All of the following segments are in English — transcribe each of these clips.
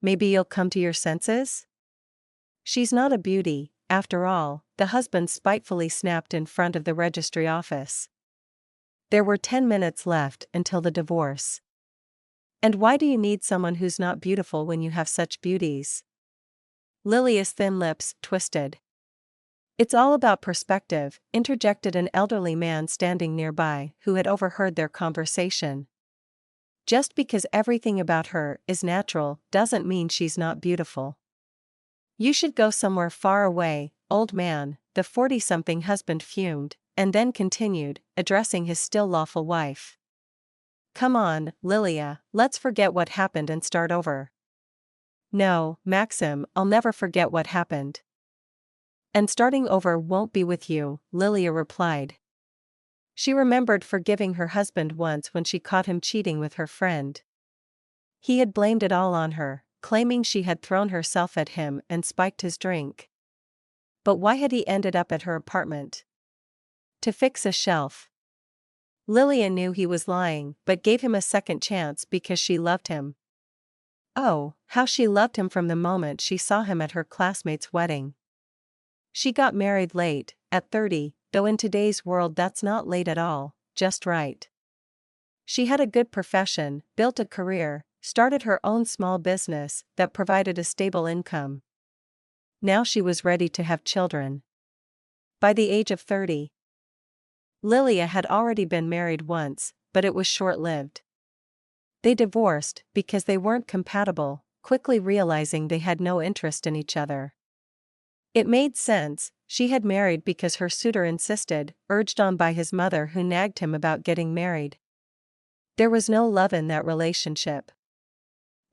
maybe you'll come to your senses? She's not a beauty, after all, the husband spitefully snapped in front of the registry office. There were 10 minutes left until the divorce. And why do you need someone who's not beautiful when you have such beauties? Lilia's thin lips twisted. It's all about perspective, interjected an elderly man standing nearby who had overheard their conversation. Just because everything about her is natural doesn't mean she's not beautiful. You should go somewhere far away, old man, the 40-something husband fumed, and then continued, addressing his still lawful wife. Come on, Lilia, let's forget what happened and start over. No, Maxim, I'll never forget what happened. And starting over won't be with you, Lilia replied. She remembered forgiving her husband once when she caught him cheating with her friend. He had blamed it all on her, claiming she had thrown herself at him and spiked his drink. But why had he ended up at her apartment? To fix a shelf. Lilia knew he was lying, but gave him a second chance because she loved him. Oh, how she loved him from the moment she saw him at her classmate's wedding. She got married late, at 30, though in today's world that's not late at all, just right. She had a good profession, built a career, started her own small business that provided a stable income. Now she was ready to have children. By the age of 30, Lilia had already been married once, but it was short-lived. They divorced because they weren't compatible, quickly realizing they had no interest in each other. It made sense, she had married because her suitor insisted, urged on by his mother who nagged him about getting married. There was no love in that relationship.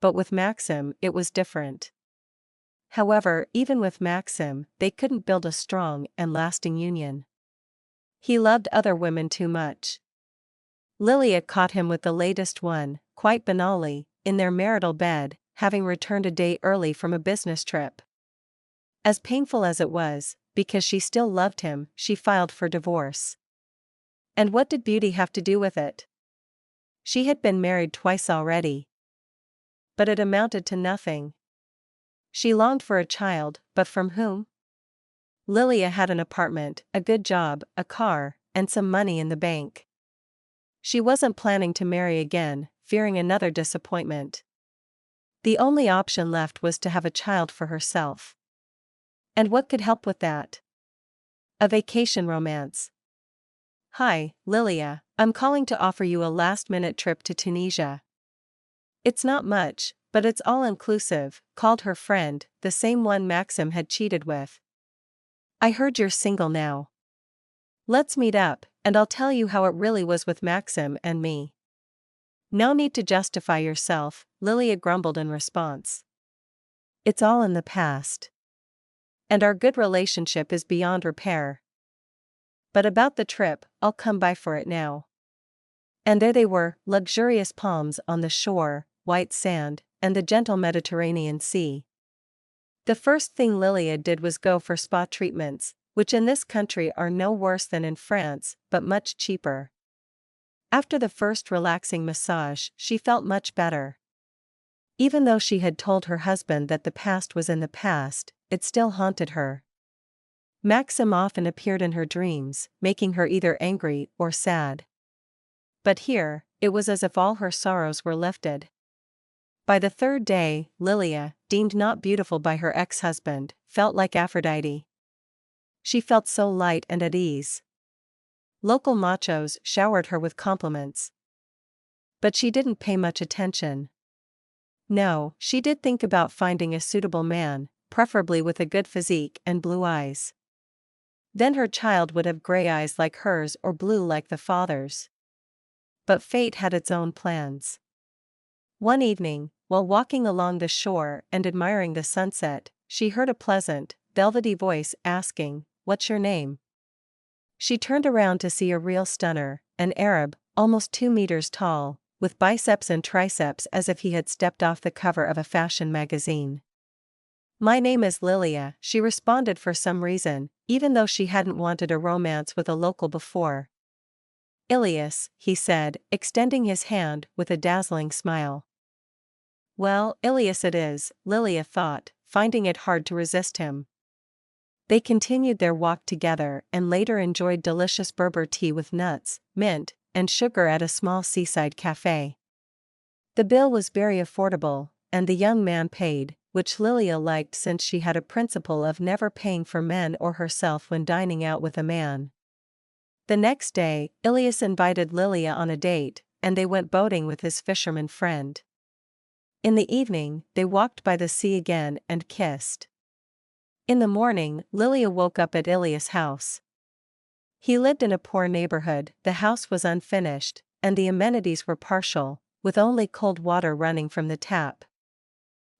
But with Maxim it was different. However, even with Maxim, they couldn't build a strong and lasting union. He loved other women too much. Lilia caught him with the latest one, quite banally, in their marital bed, having returned a day early from a business trip. As painful as it was, because she still loved him, she filed for divorce. And what did beauty have to do with it? She had been married twice already. But it amounted to nothing. She longed for a child, but from whom? Lilia had an apartment, a good job, a car, and some money in the bank. She wasn't planning to marry again, fearing another disappointment. The only option left was to have a child for herself. And what could help with that? A vacation romance. Hi, Lilia, I'm calling to offer you a last-minute trip to Tunisia. It's not much, but it's all-inclusive, called her friend, the same one Maxim had cheated with. I heard you're single now. Let's meet up, and I'll tell you how it really was with Maxim and me. No need to justify yourself, Lilia grumbled in response. It's all in the past. And our good relationship is beyond repair. But about the trip, I'll come by for it now. And there they were, luxurious palms on the shore, white sand, and the gentle Mediterranean Sea. The first thing Lilia did was go for spa treatments, which in this country are no worse than in France, but much cheaper. After the first relaxing massage, she felt much better. Even though she had told her husband that the past was in the past, it still haunted her. Maxim often appeared in her dreams, making her either angry or sad. But here, it was as if all her sorrows were lifted. By the third day, Lilia, deemed not beautiful by her ex-husband, felt like Aphrodite. She felt so light and at ease. Local machos showered her with compliments. But she didn't pay much attention. No, she did think about finding a suitable man, preferably with a good physique and blue eyes. Then her child would have gray eyes like hers or blue like the father's. But fate had its own plans. One evening, while walking along the shore and admiring the sunset, she heard a pleasant, velvety voice asking, "What's your name?" She turned around to see a real stunner, an Arab, almost 2 meters tall, with biceps and triceps as if he had stepped off the cover of a fashion magazine. "My name is Lilia," she responded for some reason, even though she hadn't wanted a romance with a local before. "Ilias," he said, extending his hand with a dazzling smile. Well, Ilias it is, Lilia thought, finding it hard to resist him. They continued their walk together and later enjoyed delicious Berber tea with nuts, mint, and sugar at a small seaside cafe. The bill was very affordable, and the young man paid, which Lilia liked since she had a principle of never paying for men or herself when dining out with a man. The next day, Ilias invited Lilia on a date, and they went boating with his fisherman friend. In the evening, they walked by the sea again and kissed. In the morning, Lilia woke up at Ilias' house. He lived in a poor neighborhood, the house was unfinished, and the amenities were partial, with only cold water running from the tap.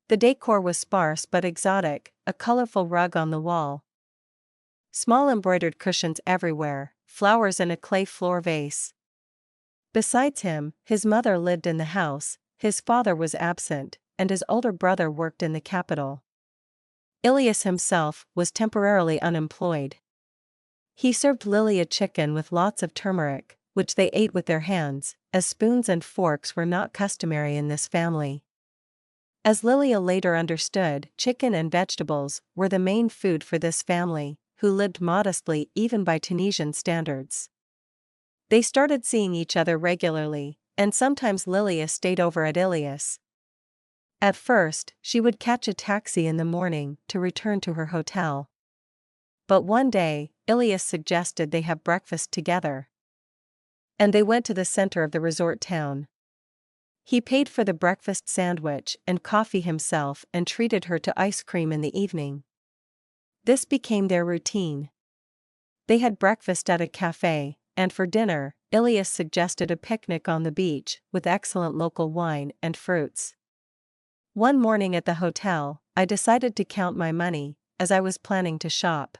The decor was sparse but exotic, a colorful rug on the wall. Small embroidered cushions everywhere, flowers in a clay floor vase. Besides him, his mother lived in the house, his father was absent, and his older brother worked in the capital. Ilias himself was temporarily unemployed. He served Lilia chicken with lots of turmeric, which they ate with their hands, as spoons and forks were not customary in this family. As Lilia later understood, chicken and vegetables were the main food for this family, who lived modestly even by Tunisian standards. They started seeing each other regularly, and sometimes Lilia stayed over at Ilias. At first, she would catch a taxi in the morning to return to her hotel. But one day, Ilias suggested they have breakfast together. And they went to the center of the resort town. He paid for the breakfast sandwich and coffee himself and treated her to ice cream in the evening. This became their routine. They had breakfast at a cafe, and for dinner, Ilias suggested a picnic on the beach, with excellent local wine and fruits. One morning at the hotel, I decided to count my money, as I was planning to shop.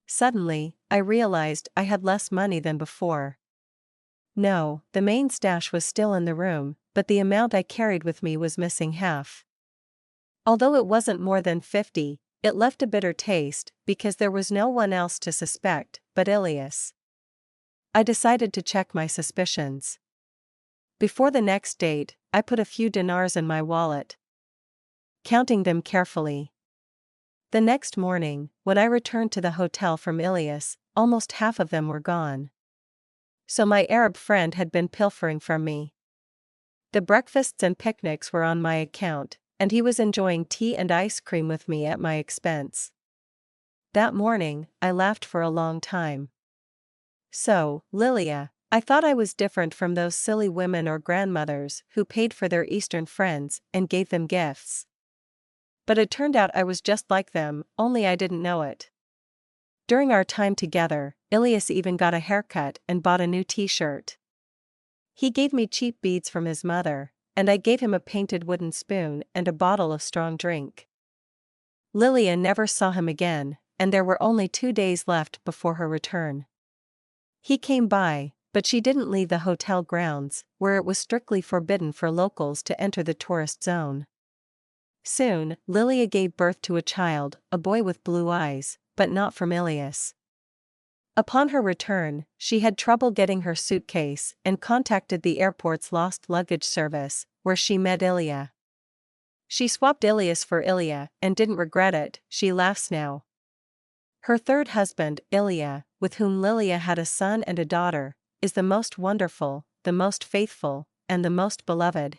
Suddenly, I realized I had less money than before. No, the main stash was still in the room, but the amount I carried with me was missing half. Although it wasn't more than 50, it left a bitter taste, because there was no one else to suspect but Ilias. I decided to check my suspicions. Before the next date, I put a few dinars in my wallet, counting them carefully. The next morning, when I returned to the hotel from Ilias, almost half of them were gone. So my Arab friend had been pilfering from me. The breakfasts and picnics were on my account, and he was enjoying tea and ice cream with me at my expense. That morning, I laughed for a long time. So, Lilia, I thought I was different from those silly women or grandmothers who paid for their Eastern friends and gave them gifts. But it turned out I was just like them, only I didn't know it. During our time together, Ilias even got a haircut and bought a new t-shirt. He gave me cheap beads from his mother, and I gave him a painted wooden spoon and a bottle of strong drink. Lilia never saw him again, and there were only 2 days left before her return. He came by, but she didn't leave the hotel grounds, where it was strictly forbidden for locals to enter the tourist zone. Soon, Lilia gave birth to a child, a boy with blue eyes, but not from Ilias. Upon her return, she had trouble getting her suitcase and contacted the airport's lost luggage service, where she met Ilya. She swapped Ilias for Ilya and didn't regret it, she laughs now. Her third husband, Ilya, with whom Lilia had a son and a daughter, is the most wonderful, the most faithful, and the most beloved.